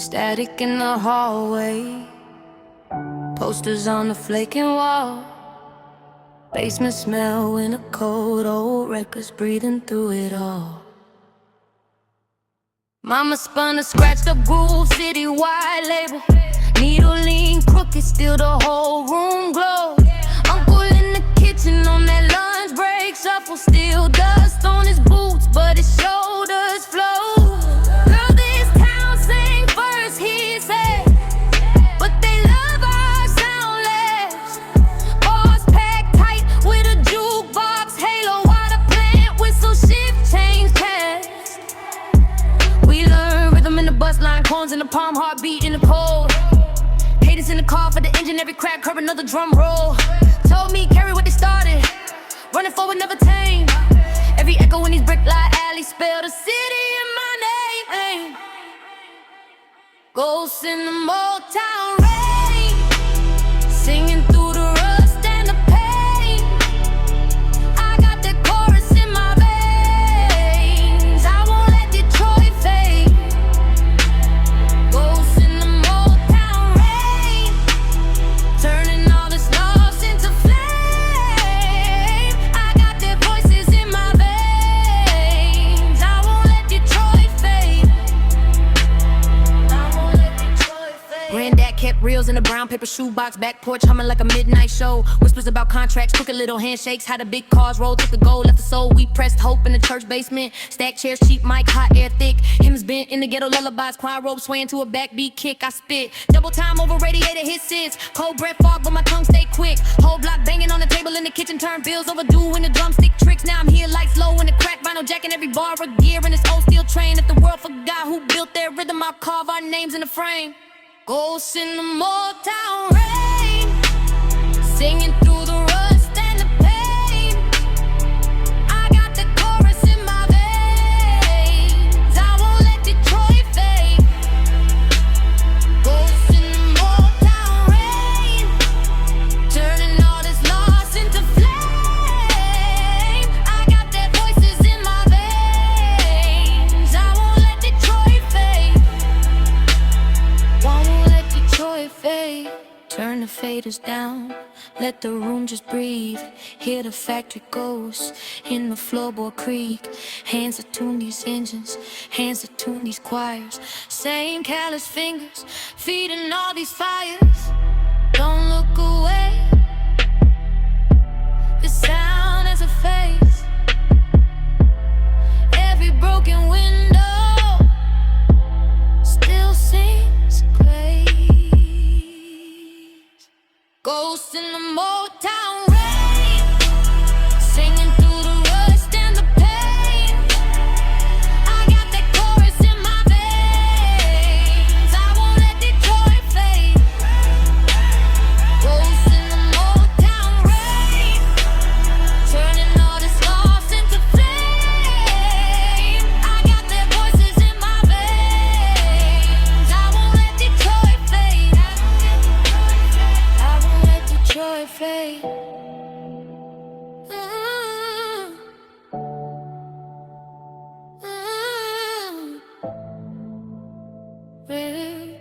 Static in the hallway, posters on the flaking wall, basement smell in a cold, old records breathing through it all. Mama spun a scratched up groove, city-wide label. Needle lean crooked, still the whole room glows. Uncle in the kitchen on that lunch break, shuffle, still dust on his boots, but his shoulders flow. Girl, this town sang first, he said, but they love our sound less. Bars packed tight with a jukebox halo, water plant whistle, shift change test. We learn rhythm in the bus line, corns in the palm, heartbeat in the cold. Haters in the car for the engine, every crack curb, another drum roll. Told me carry what they started, running forward, never tame. Every echo in these brick light alleys spell the city in my name. Ghosts in the motown rain, singing through the rust and the pain. I got that chorus in my veins, I won't let Detroit fade. Ghosts in the motown rain, turning all this loss into flame. I got their voices in my veins, I won't let Detroit fade. I won't let Detroit fade. Granddad kept reels in a brown paper shoebox, back porch humming like a midnight show. Whispers about contracts, crooked little handshakes, how the big cars roll, took the gold, left the soul. We pressed hope in the church basement, stacked chairs, cheap mic, hot air thick. Hymns bent in the ghetto lullabies, choir robe swaying to a backbeat kick. I spit double time over radiator hits, cold breath fog, but my tongue stay quick. Whole block banging on the table in the kitchen, turn bills overdue in the drumstick tricks. Now I'm here lights low in the crack vinyl jacking every bar of gear in this old steel train. If the world forgot who built their rhythm, I'll carve our names in the frame. Ghosts in the motown rain, singing through the rust and the pain. I got the chorus in my veins, I won't let Detroit fade. Ghosts in the motown rain, turning all this loss into flame. I got their voices in my veins, I won't let Detroit fade. Won't let Detroit fade. Turn the faders down, let the room just breathe. Hear the factory ghosts in the floorboard creak. Hands that tune these engines, hands that tune these choirs. Same callous fingers, feeding all these fires. Don't look away, the sound has a face. Every broken window still sings grace. Ghosts in the motown rain, singing through the rust and the pain. I got that chorus in my veins, I won't let Detroit fade. Ghosts in the motown rain, turning all this loss into flame. I got their voices in my veins, I won't let Detroit fade. I won't let Detroit fade. Mm, mm, mm.